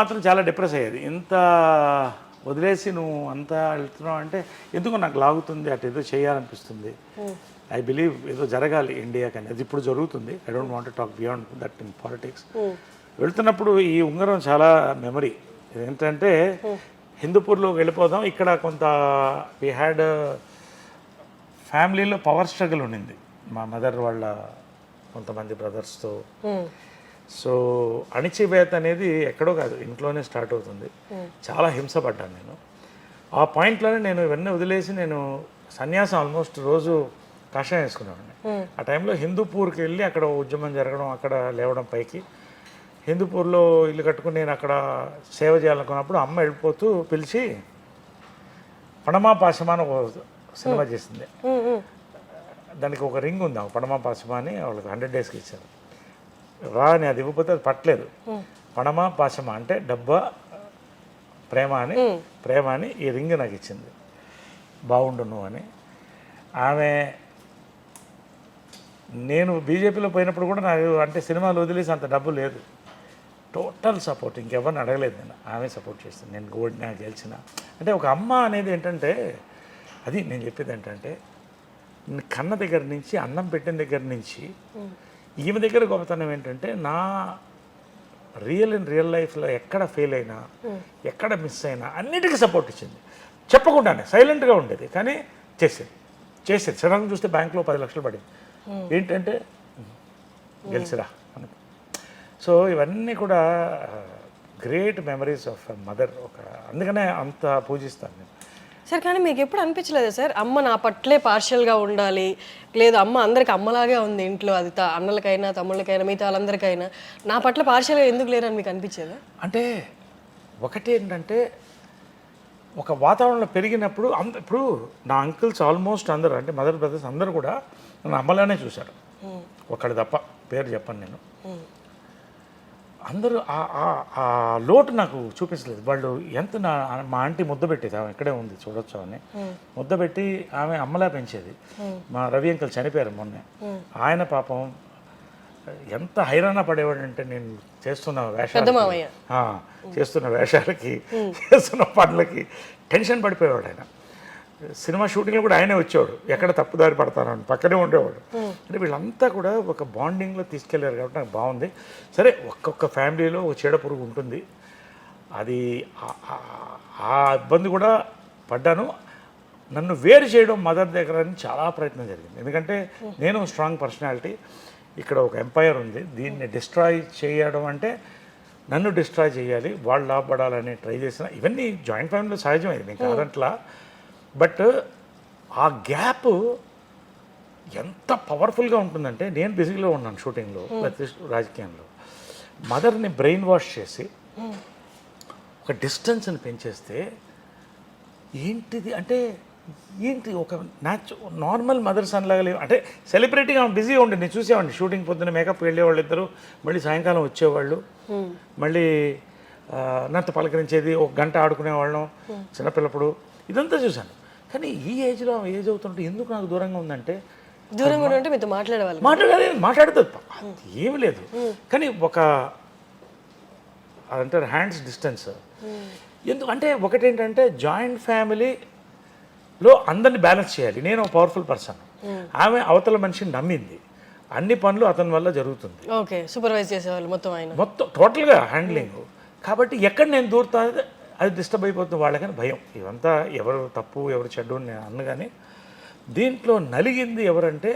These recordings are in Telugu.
మాత్రం చాలా డిప్రెస్ అయ్యేది. ఇంత వదిలేసి నువ్వు అంతా వెళ్తున్నావు అంటే ఎందుకు నాకు లాగుతుంది, అటు ఏదో చేయాలనిపిస్తుంది. ఐ బిలీవ్ ఏదో జరగాలి ఇండియాకి అనేది ఇప్పుడు జరుగుతుంది. I don't want to talk beyond that in politics. వెళ్తున్నప్పుడు ఈ ఉంగరం చాలా మెమరీ. ఏంటంటే హిందూపూర్లో వెళ్ళిపోదాం, ఇక్కడ కొంత వీ హ్యాడ్ ఫ్యామిలీలో పవర్ స్ట్రగుల్ ఉండింది మా మదర్ వాళ్ళ కొంతమంది బ్రదర్స్తో. సో అణిచివేత అనేది ఎక్కడో కాదు, ఇంట్లోనే స్టార్ట్ అవుతుంది. చాలా హింసపడ్డాను నేను. ఆ పాయింట్లోనే నేను ఇవన్నీ వదిలేసి నేను సన్యాసం ఆల్మోస్ట్ రోజు కషాయం వేసుకునేవాడిని. ఆ టైంలో హిందూపూర్కి వెళ్ళి అక్కడ ఉద్యమం జరగడం, అక్కడ లేవడం పైకి. హిందూపూర్లో ఇల్లు కట్టుకుని నేను అక్కడ సేవ చేయాలనుకున్నప్పుడు అమ్మ వెళ్ళిపోతూ పిలిచి పణమా పాశమా అని ఒక సినిమా చేసింది. దానికి ఒక రింగ్ ఉంది, పణమా పాశమా అని వాళ్ళకి 100 డేస్కి ఇచ్చారు. రా అని అది ఇవ్వకపోతే అది పట్టలేదు. పణమా పాశమా అంటే డబ్బా ప్రేమ అని ఈ రింగ్ నాకు ఇచ్చింది. బాగుండు నువ్వు అని. ఆమె నేను బీజేపీలో పోయినప్పుడు కూడా నాకు అంటే సినిమాలు వదిలేసి అంత డబ్బు లేదు. టోటల్ సపోర్ట్, ఇంకెవరిని అడగలేదు నేను. ఆమె సపోర్ట్ చేస్తాను. నేను ఓడినా గెలిచిన అంటే ఒక అమ్మ అనేది ఏంటంటే, అది నేను చెప్పేది ఏంటంటే కన్న దగ్గర నుంచి అన్నం పెట్టిన దగ్గర నుంచి ఈమె దగ్గర గొప్పతనం ఏంటంటే నా రియల్ లైఫ్లో ఎక్కడ ఫెయిల్ అయినా ఎక్కడ మిస్ అయినా అన్నిటికీ సపోర్ట్ ఇచ్చింది. చెప్పకుండానే సైలెంట్గా ఉండేది, కానీ చేసేది. సడన్గా చూస్తే బ్యాంక్లో 10 లక్షలు పడింది. ఏంటంటే గెలిచిరా అని. సో ఇవన్నీ కూడా గ్రేట్ మెమరీస్ ఆఫ్ మదర్. అందుకనే అంత పూజిస్తాను నేను. సార్ కానీ మీకు ఎప్పుడు అనిపించలేదా సార్, అమ్మ నా పట్లే పార్షియల్గా ఉండాలి, లేదు అమ్మ అందరికి అమ్మలాగే ఉంది ఇంట్లో, అది అన్నలకైనా తమ్ముళ్ళకైనా మిగతా వాళ్ళందరికైనా నా పట్ల పార్షియల్గా ఎందుకు లేరని మీకు అనిపించేదా? అంటే ఒకటి ఏంటంటే ఒక వాతావరణంలో పెరిగినప్పుడు ఇప్పుడు నా అంకుల్స్ ఆల్మోస్ట్ అందరూ అంటే మదర్ బ్రదర్స్ అందరూ కూడా నన్ను అమ్మలానే చూశారు. ఒకళ్ళు తప్ప, పేరు చెప్పను నేను. అందరూ ఆ లోటు నాకు చూపించలేదు. వాళ్ళు ఎంత మా ఆంటీ ముద్ద పెట్టేది, ఆమె ఇక్కడే ఉంది చూడొచ్చు అని ముద్ద పెట్టి ఆమె అమ్మలా పెంచేది. మా రవి అంకుల్ చనిపోయారు మొన్నే. ఆయన పాపం ఎంత హైరాణ పడేవాడు అంటే నేను చేస్తున్న వేషాలకి చేస్తున్న పనులకి టెన్షన్ పడిపోయేవాడు. ఆయన సినిమా షూటింగ్లో కూడా ఆయనే వచ్చేవాడు, ఎక్కడ తప్పుదారి పడతానని పక్కనే ఉండేవాడు. అంటే వీళ్ళంతా కూడా ఒక బాండింగ్లో తీసుకెళ్ళారు కాబట్టి నాకు బాగుంది. సరే ఒక్కొక్క ఫ్యామిలీలో ఒక చీడ పురుగు ఉంటుంది, అది ఆ ఇబ్బంది కూడా పడ్డాను. నన్ను వేరు చేయడం మదర్ దగ్గర చాలా ప్రయత్నం జరిగింది. ఎందుకంటే నేను స్ట్రాంగ్ పర్సనాలిటీ, ఇక్కడ ఒక ఎంపైర్ ఉంది, దీన్ని డిస్ట్రాయ్ చేయడం అంటే నన్ను డిస్ట్రాయ్ చేయాలి, వాళ్ళు లాభపడాలని ట్రై చేసిన. ఇవన్నీ జాయింట్ ఫ్యామిలీలో సహజమైంది, నేను కాదంట్లా. బట్ ఆ గ్యాప్ ఎంత పవర్ఫుల్గా ఉంటుందంటే, నేను బిజీలో ఉన్నాను షూటింగ్లో, రాజకీయంలో. మదర్ని బ్రెయిన్ వాష్ చేసి ఒక డిస్టెన్స్ని పెంచేస్తే ఏంటిది అంటే ఏంటి ఒక నార్మల్ మదర్ సన్ లాగా లేవు. అంటే సెలబ్రిటీగా బిజీగా ఉండి నేను చూసేవాడిని. షూటింగ్ పొద్దున్న మేకప్ వెళ్ళేవాళ్ళు ఇద్దరు, మళ్ళీ సాయంకాలం వచ్చేవాళ్ళు, మళ్ళీ నాతో పలకరించేది, 1 గంట ఆడుకునేవాళ్ళం చిన్నపిల్లప్పుడు. ఇదంతా చూశాను. కానీ ఈ ఏజ్ అవుతుంటే ఎందుకు నాకు దూరంగా ఉందంటే, మీతో మాట్లాడుతుంది ఏమి లేదు, కానీ ఒక అదంటారు హ్యాండ్స్ డిస్టెన్స్. ఎందుకంటే ఒకటేంటంటే జాయింట్ ఫ్యామిలీలో అందరినీ బ్యాలెన్స్ చేయాలి. నేను ఒక పవర్ఫుల్ పర్సన్, ఆమె అవతల మనిషిని నమ్మింది, అన్ని పనులు అతని వల్ల జరుగుతుంది. ఓకే, సూపర్వైజ్ చేసేవాళ్ళు మొత్తం టోటల్గా హ్యాండ్లింగ్. కాబట్టి ఎక్కడ నేను దూరుతా అది డిస్టర్బ్ అయిపోతుంది వాళ్ళకని భయం. ఇవంతా ఎవరు తప్పు ఎవరు చెడ్డు అని నేను అన్న, కానీ దీంట్లో నలిగింది ఎవరంటే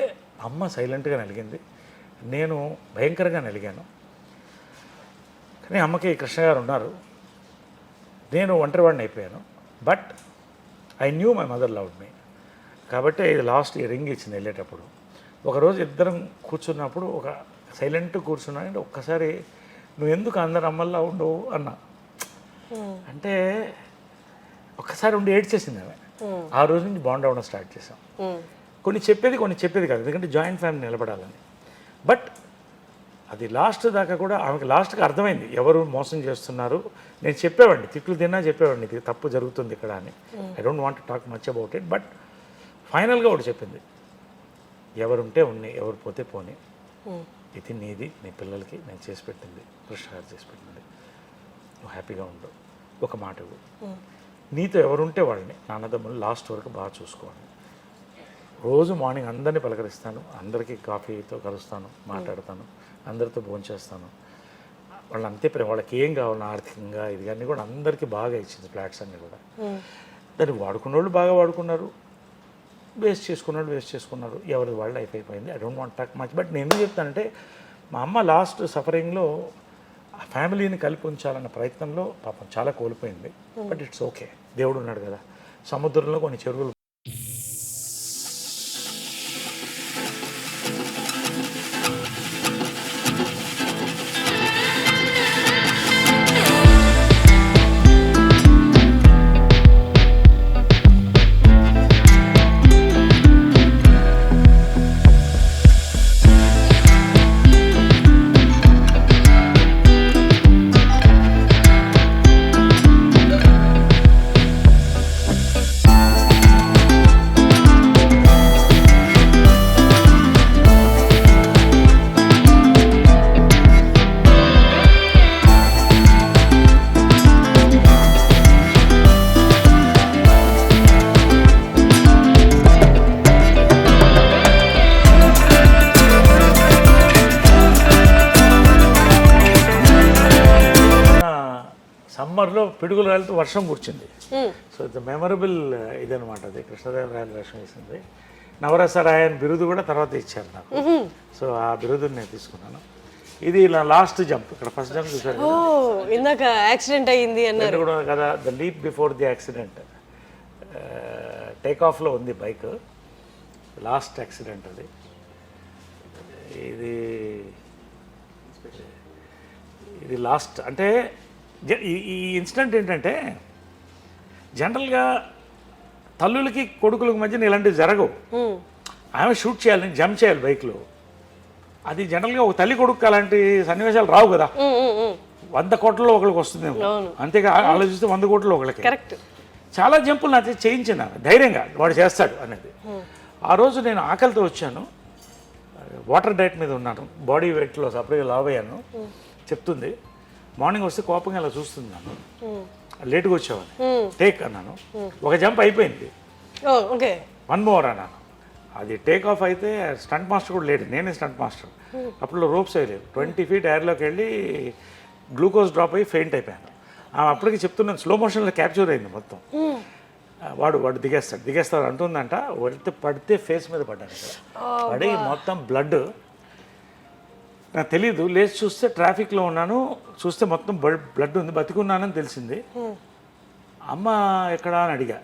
అమ్మ సైలెంట్గా నలిగింది, నేను భయంకరంగా నలిగాను. కానీ అమ్మకి కృష్ణ గారు ఉన్నారు, నేను ఒంటరివాడిని అయిపోయాను. But I knew my mother loved మీ. కాబట్టి ఇది లాస్ట్ ఈ రింగ్ ఇచ్చింది వెళ్ళేటప్పుడు. ఒకరోజు ఇద్దరం కూర్చున్నప్పుడు ఒక సైలెంట్ కూర్చున్నానంటే ఒక్కసారి నువ్వు ఎందుకు అందరు అమ్మల్లా ఉండవు అన్నా. అంటే ఒక్కసారి ఉండి ఏడ్చేసింది ఆమె. ఆ రోజు నుంచి బాండ్ అవ్వడం స్టార్ట్ చేసాం. కొన్ని చెప్పేది కాదు, ఎందుకంటే జాయింట్ ఫ్యామిలీ నిలబడాలని. బట్ అది లాస్ట్ దాకా కూడా ఆమెకి లాస్ట్కి అర్థమైంది ఎవరు మోసం చేస్తున్నారు. నేను చెప్పేవాడిని, తిట్లు తిన్నా చెప్పేవాడిని, ఇది తప్పు జరుగుతుంది ఇక్కడ అని. I don't want to talk much about it. But ఫైనల్గా ఒకటి చెప్పింది, ఎవరుంటే ఉన్నాయి, ఎవరు పోతే పోనీ, ఇది నీది, నీ పిల్లలకి నేను చేసి పెట్టింది, కృష్ణ గారు చేసి పెట్టింది. నువ్వు హ్యాపీగా ఉండు, ఒక మాట ఇవ్వు, నీతో ఎవరుంటే వాళ్ళని నాన్నదమ్ములు లాస్ట్ వరకు బాగా చూసుకోవాలి. రోజు మార్నింగ్ అందరినీ పలకరిస్తాను, అందరికీ కాఫీతో కలుస్తాను, మాట్లాడతాను, అందరితో భోంచేస్తాను. వాళ్ళు అంతే ప్రేమ, వాళ్ళకి ఏం కావాలి ఆర్థికంగా ఇది అన్నీ కూడా అందరికీ బాగా ఇచ్చింది ఫ్లాట్స్ అన్నీ కూడా. దాన్ని వాడుకున్న వాళ్ళు బాగా వాడుకున్నారు, వేస్ట్ చేసుకున్నారు, ఎవరి వాళ్ళు లైఫ్ అయిపోయింది. I don't want talk much. But నేను ఎందుకు చెప్తానంటే మా అమ్మ లాస్ట్ సఫరింగ్లో ఆ ఫ్యామిలీని కలిపి ఉంచాలన్న ప్రయత్నంలో పాపం చాలా కోల్పోయింది. బట్ ఇట్స్ ఓకే, దేవుడు ఉన్నాడు కదా. సముద్రంలో కొన్ని చెరువులు సమ్మర్లో పిడుగులు రాలితో వర్షం కూర్చుంది. సో ఇట్స్ మెమరబుల్ ఇదనమాట. అది కృష్ణదేవరాయలు వేషం వేసింది. నవరసరాయన్ బిరుదు కూడా తర్వాత ఇచ్చారు నాకు. సో ఆ బిరుదుని నేను తీసుకున్నాను. ఇది ఇలా లాస్ట్ జంప్, ఇక్కడ ఫస్ట్ జంప్ చూసారు ఓ ఇందాక యాక్సిడెంట్ అయ్యింది అన్నారు కూడా కదా. The leap before the accident, take ఆఫ్లో ఉంది బైక్, లాస్ట్ యాక్సిడెంట్ అది. ఇది లాస్ట్ అంటే ఈ ఇన్సిడెంట్ ఏంటంటే జనరల్గా తల్లులకి కొడుకులకి మధ్యన ఇలాంటివి జరగవు. ఆమె షూట్ చేయాలి, జంప్ చేయాలి బైక్లో. అది జనరల్గా ఒక తల్లి కొడుకు అలాంటి సన్నివేశాలు రావు కదా. 100 కోట్లలో ఒకరికి వస్తుందేమో, అంతేగా ఆలోచిస్తే 100 కోట్లలో ఒకరికి. కరెక్ట్. చాలా జంపులు నాతో చేయించిన ధైర్యంగా వాడు చేస్తాడు అనేది. ఆ రోజు నేను ఆకలితో వచ్చాను, వాటర్ డైట్ మీద ఉన్నాను, బాడీ వెయిట్లో సపరేట్గా లావ్ అయ్యాను. చెప్తుంది మార్నింగ్ వస్తే కోపంగా ఇలా చూస్తుంది నన్ను, లేట్గా వచ్చావని. టేక్ అన్నాను, ఒక జంప్ అయిపోయింది, 1 మోర్ అన్నాను. అది టేక్ ఆఫ్ అయితే స్టంట్ మాస్టర్ కూడా లేడు, నేనే స్టంట్ మాస్టర్. అప్పుడు రోప్స్ వేయలేదు. 20 feet ఎయిర్లోకి వెళ్ళి గ్లూకోజ్ డ్రాప్ అయ్యి ఫెయింట్ అయిపోయాను. అప్పటికి చెప్తున్నాను, స్లో మోషన్లో క్యాప్చర్ అయింది మొత్తం. వాడు దిగేస్తాడు అంటుందంట. పడితే ఫేస్ మీద పడ్డాను, పడి మొత్తం బ్లడ్. నాకు తెలీదు, లేచి చూస్తే ట్రాఫిక్లో ఉన్నాను, చూస్తే మొత్తం బ్లడ్ ఉంది, బతికున్నానని తెలిసింది. అమ్మ ఎక్కడా అని అడిగా.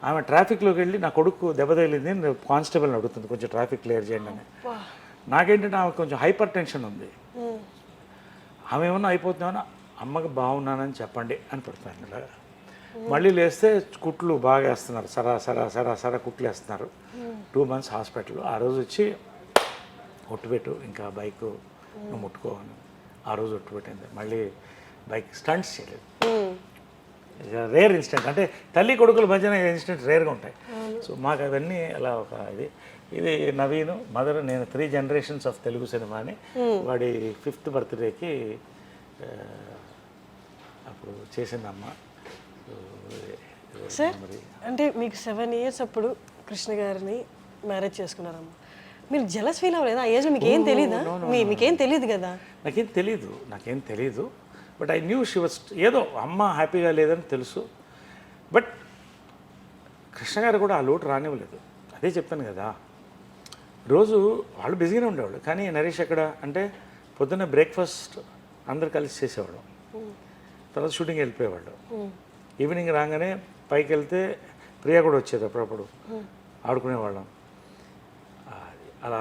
ఆమె ట్రాఫిక్లోకి వెళ్ళి నా కొడుకు దెబ్బ తగిలింది, కానిస్టేబుల్ని అడుగుతుంది కొంచెం ట్రాఫిక్ క్లియర్ చేయండి అని. నాకేంటంటే ఆమె కొంచెం హైపర్ టెన్షన్ ఉంది. ఆమె ఏమన్నా అయిపోతున్నామన్నా, అమ్మకి బాగున్నానని చెప్పండి అని పెడతాను ఇలాగా. మళ్ళీ లేస్తే కుట్లు బాగా వేస్తున్నారు, సరా కుట్లు వేస్తున్నారు. 2 months హాస్పిటల్. ఆ రోజు వచ్చి ఒట్టు పెట్టు, ఇంకా బైక్ నువ్వు ముట్టుకోవాలి. ఆ రోజు ఒట్టు పెట్టింది. మళ్ళీ బైక్ స్టంట్స్ చేయలేదు. రేర్ ఇన్సిడెంట్, అంటే తల్లి కొడుకుల మధ్యన ఇన్సిడెంట్ రేర్గా ఉంటాయి. సో మాకు అవన్నీ అలా ఒక ఇది నవీన్ మదర్, నేను 3 generations ఆఫ్ తెలుగు సినిమాని. వాడి 5th birthday అప్పుడు చేసిందమ్మ. సార్ అంటే మీకు 7 years అప్పుడు కృష్ణ గారిని మ్యారేజ్ చేసుకున్నారమ్మ. మీరు జలస్ ఫీల్ అవ్వలేదా? ఆ ఏజ్లో మీకు ఏం తెలీదా? మీకేం తెలియదు కదా. నాకేం తెలీదు. But I knew she was, ఏదో అమ్మ హ్యాపీగా లేదని తెలుసు. బట్ కృష్ణ గారు కూడా ఆ లోటు రానివ్వలేదు. అదే చెప్తాను కదా, రోజు వాళ్ళు బిజీగానే ఉండేవాళ్ళు. కానీ నరేష్ ఎక్కడ అంటే పొద్దున్న బ్రేక్ఫాస్ట్ అందరు కలిసి చేసేవాడు, తర్వాత షూటింగ్ వెళ్ళిపోయేవాళ్ళు. ఈవినింగ్ రాగానే పైకి వెళ్తే ప్రియా కూడా వచ్చేది, అప్పుడప్పుడు ఆడుకునేవాళ్ళం. అలా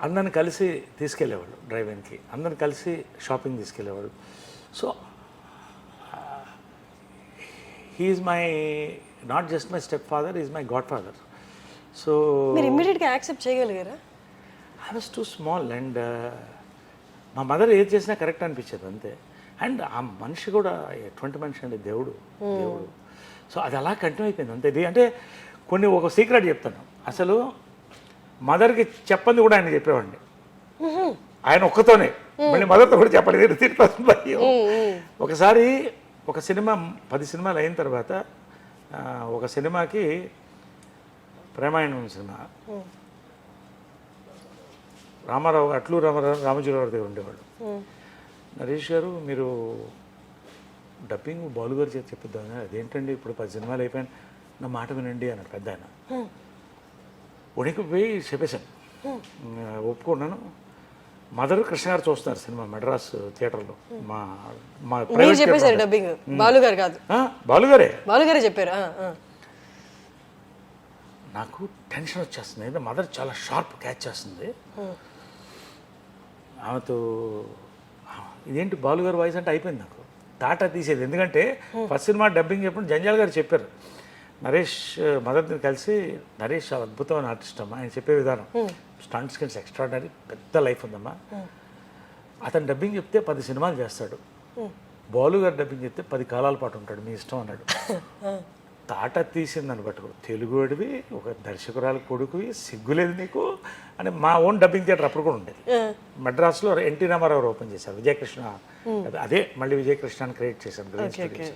అందరిని కలిసి తీసుకెళ్ళేవాళ్ళు డ్రైవింగ్కి, అందరిని కలిసి షాపింగ్ తీసుకెళ్ళేవాళ్ళు. So he is my not just my step father, is my god father. So మీరు ఇమ్మీడియట్గా యాక్సెప్ట్ చేయగలిగారా? I was too small and మా మదర్ ఏది చేసినా కరెక్ట్ అనిపించేది అంతే. అండ్ ఆ మనిషి కూడా ఎటువంటి మనిషి అండి, దేవుడు. సో అది అలా కంటిన్యూ అయిపోయింది అంతే. ఇది అంటే ఒక సీక్రెట్ చెప్తాను. అసలు మదర్కి చెప్పంది కూడా ఆయన చెప్పేవాడిని, ఆయన ఒక్కతోనే. మళ్ళీ మదర్తో కూడా చెప్పాలి, నేను తిరిగి భయం. ఒకసారి ఒక సినిమా 10 సినిమాలు అయిన తర్వాత ఒక సినిమాకి ప్రేమాయణం సినిమా రామారావు అట్లు రామజీరావు దగ్గర ఉండేవాళ్ళు. నరేష్ గారు మీరు డబ్బింగ్ బాలు గారు చేసి చెప్పిద్దాం. అదేంటండి ఇప్పుడు 10 సినిమాలు అయిపోయాను, నా మాట వినండి అన్నాడు పెద్ద ఆయన. ఉనికి పోయి చెప్పేశాను, ఒప్పుకున్నాను. మదర్ కృష్ణ గారు చూస్తున్నారు సినిమా మెడ్రాస్ థియేటర్లో. మా మా చెప్పేశారు డబ్బింగ్, బాలు గారు కాదు, బాలుగారే చెప్పారు. నాకు టెన్షన్ వచ్చేస్తుంది, అయితే మదర్ చాలా షార్ప్ క్యాచ్ చేస్తుంది. ఆమెతో ఇదేంటి బాలుగారు వాయిస్ అంటే అయిపోయింది నాకు, టాటా తీసేది. ఎందుకంటే ఫస్ట్ సినిమా డబ్బింగ్ చెప్పినప్పుడు జంజాల్ గారు చెప్పారు, నరేష్ మదర్ని కలిసి, నరేష్ చాలా అద్భుతమైన ఆర్టిస్ట్ అమ్మా, ఆయన చెప్పే విధానం స్టంట్ స్కిల్స్ ఎక్స్ట్రాడనరీ, పెద్ద లైఫ్ ఉందమ్మా. అతను డబ్బింగ్ చెప్తే 10 సినిమాలు చేస్తాడు, బాలు గారు డబ్బింగ్ చెప్తే 10 కాలాల పాటు ఉంటాడు, మీ ఇష్టం అన్నాడు. తాట తీసిందని పట్టుకో, తెలుగు వాడివి, ఒక దర్శకురాలు కొడుకువి, సిగ్గులేదు నీకు అని. మా ఓన్ డబ్బింగ్ థియేటర్ అప్పుడు కూడా ఉండేది మెడ్రాస్లో. ఎన్టీ రామారావు ఓపెన్ చేశారు, విజయకృష్ణ అదే మళ్ళీ విజయకృష్ణ అని క్రియేట్ చేశాను green studios.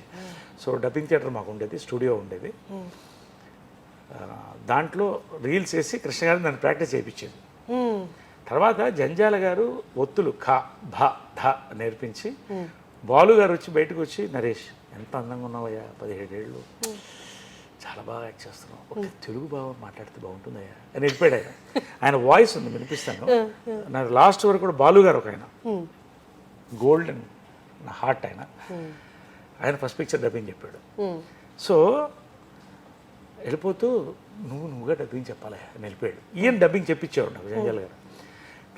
So dubbing theatre మాకు ఉండేది, స్టూడియో ఉండేది. దాంట్లో రీల్స్ వేసి కృష్ణ గారు నన్ను ప్రాక్టీస్ చేయించేది. తర్వాత జంజాల గారు ఒత్తులు ఖ భ ధ నేర్పించి, బాలు గారు వచ్చి బయటకు వచ్చి, నరేష్ ఎంత అందంగా ఉన్నావయ్యా, 17 ఏళ్ళు, చాలా బాగా యాక్ట్ చేస్తున్నావు, ఒక తెలుగు బాగా మాట్లాడితే బాగుంటుందయ్యా అని వెళ్ళిపోయాడు ఆయన. ఆయన వాయిస్ ఉంది, వినిపిస్తాను. నాకు లాస్ట్ వరకు కూడా బాలు గారు ఒక ఆయన గోల్డెన్ నా హార్ట్ ఆయన. ఆయన ఫస్ట్ పిక్చర్ డబ్బింగ్ చెప్పాడు. సో వెళ్ళిపోతూ నువ్వుగా డబ్బింగ్ చెప్పాలి అని వెళ్ళిపోయాడు. ఈయన డబ్బింగ్ చెప్పించేవాడు నాకు జంజాల్ గారు.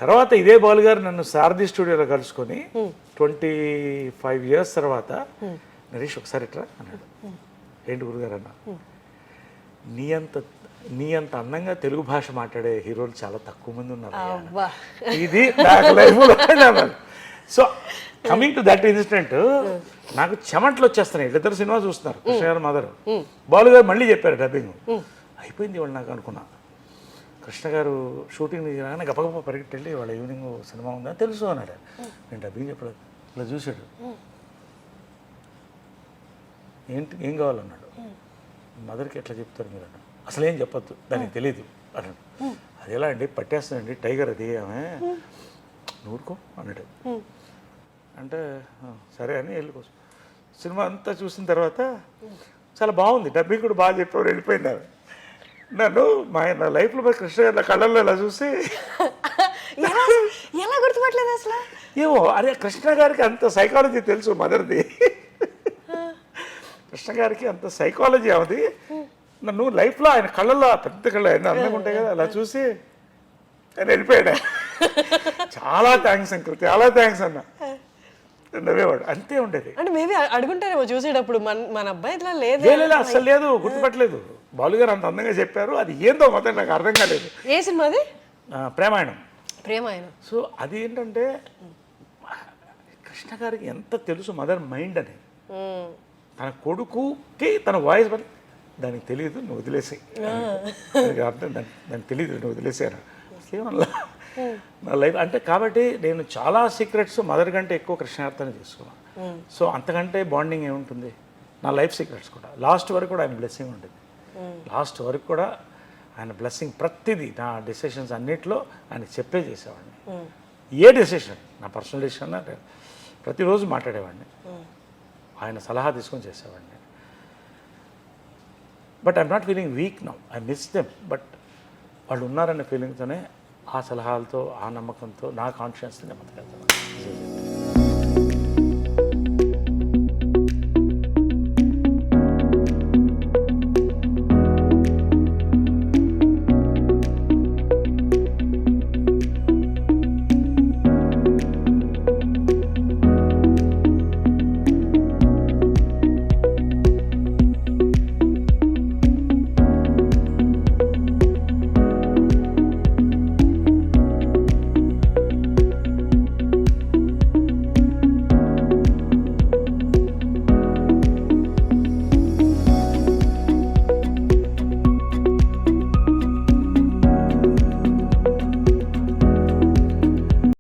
తర్వాత ఇదే బాలు గారు నన్ను సారథి స్టూడియోలో కలుసుకొని 25 years తర్వాత, నరేష్ ఒకసారి ఇట్రా అన్నాడు. ఏంటి గురుగారు అన్న, నీ అంత అందంగా తెలుగు భాష మాట్లాడే హీరోలు చాలా తక్కువ మంది ఉన్నారు, ఇది నాకు లైఫ్లో. So coming to that incident, నాకు చెమట్లు వచ్చేస్తున్నాయి. ఇద్దరు సినిమా చూస్తున్నారు, కృష్ణ గారు మదర్. బాలు గారు మళ్ళీ చెప్పారు డబ్బింగ్, అయిపోయింది వాళ్ళు నాకు అనుకున్నా. కృష్ణ గారు షూటింగ్ దిగినాక గప్పగప్ప పరిగెట్టి వాళ్ళ ఈవినింగ్ సినిమా ఉందని తెలుసు అన్నాడు. నేను డబ్బింగ్ చెప్పలేదు, ఇలా చూశాడు, ఏంటి ఏం కావాలన్నాడు. మదర్కి ఎట్లా చెప్తారు మీరు అన్నాడు. అసలు ఏం చెప్పొద్దు, దానికి తెలియదు అన్నాడు. అది ఎలా అండి, పట్టేస్తుందండి టైగర్ అది, ఆమె నూరుకో అన్నాడు. అంటే సరే అని వెళ్ళిపోవచ్చు. సినిమా అంతా చూసిన తర్వాత చాలా బాగుంది, డబ్బింగ్ కూడా బాగా చెప్పేవారు, వెళ్ళిపోయినారు. నన్ను నా లైఫ్లో కృష్ణ గారి కళ్ళల్లో ఇలా చూసి ఎలా గుర్తుపట్టలేదు అసలు, ఏమో అరే కృష్ణ గారికి అంత సైకాలజీ తెలుసు మదర్ది. కృష్ణ గారికి అంత సైకాలజీ అవుది. నన్ను లైఫ్లో ఆయన కళ్ళల్లో పెద్ద కళ్ళు ఆయన అందంగా ఉంటాయి కదా, అలా చూసి ఆయన వెళ్ళిపోయాడు. చాలా థ్యాంక్స్ అంకుల్, చాలా థ్యాంక్స్ అన్న నవ్వేవాడు. అంతే ఉండేది. అంటే మేబీ అడుగుంటారేమో చూసేటప్పుడు, మన అబ్బాయి ఇట్లా లేదు, అసలు లేదు, గుర్తుపట్టలేదు. బాలు గారు అంత అందంగా చెప్పారు, అది ఏందో మొత్తం నాకు అర్థం కాలేదు. ఏ సినిమా అది? ప్రేమాయణం. సో అది ఏంటంటే కృష్ణ గారికి ఎంత తెలుసు మదర్ మైండ్ అని. తన కొడుకుకి తన వాయిస్ దానికి తెలియదు, నువ్వు వదిలేసాయి, అర్థం దానికి తెలియదు, నువ్వు వదిలేసాను ఏమన్నా నా లైఫ్ అంటే. కాబట్టి నేను చాలా సీక్రెట్స్ మదర్ కంటే ఎక్కువ కృష్ణార్థాన్ని తీసుకున్నాను. సో అంతకంటే బాండింగ్ ఏముంటుంది. నా లైఫ్ సీక్రెట్స్ కూడా లాస్ట్ వరకు కూడా ఆయన బ్లెస్సింగ్ ఉండేది. లాస్ట్ వరకు కూడా ఆయన బ్లెస్సింగ్ ప్రతిదీ, నా డెసిషన్స్ అన్నిట్లో ఆయన చెప్పే చేసేవాడిని. ఏ డెసిషన్, నా పర్సనల్ డెసిషన్ ప్రతిరోజు మాట్లాడేవాడిని, ఆయన సలహా తీసుకొని చేసేవాడిని. But I'm not feeling week now, I miss them. But వాళ్ళు ఉన్నారనే ఫీలింగ్తోనే, ఆ సలహాలతో, ఆ నమ్మకంతో నా కాన్షియన్స్ని నెమ్మదికెళ్తాను.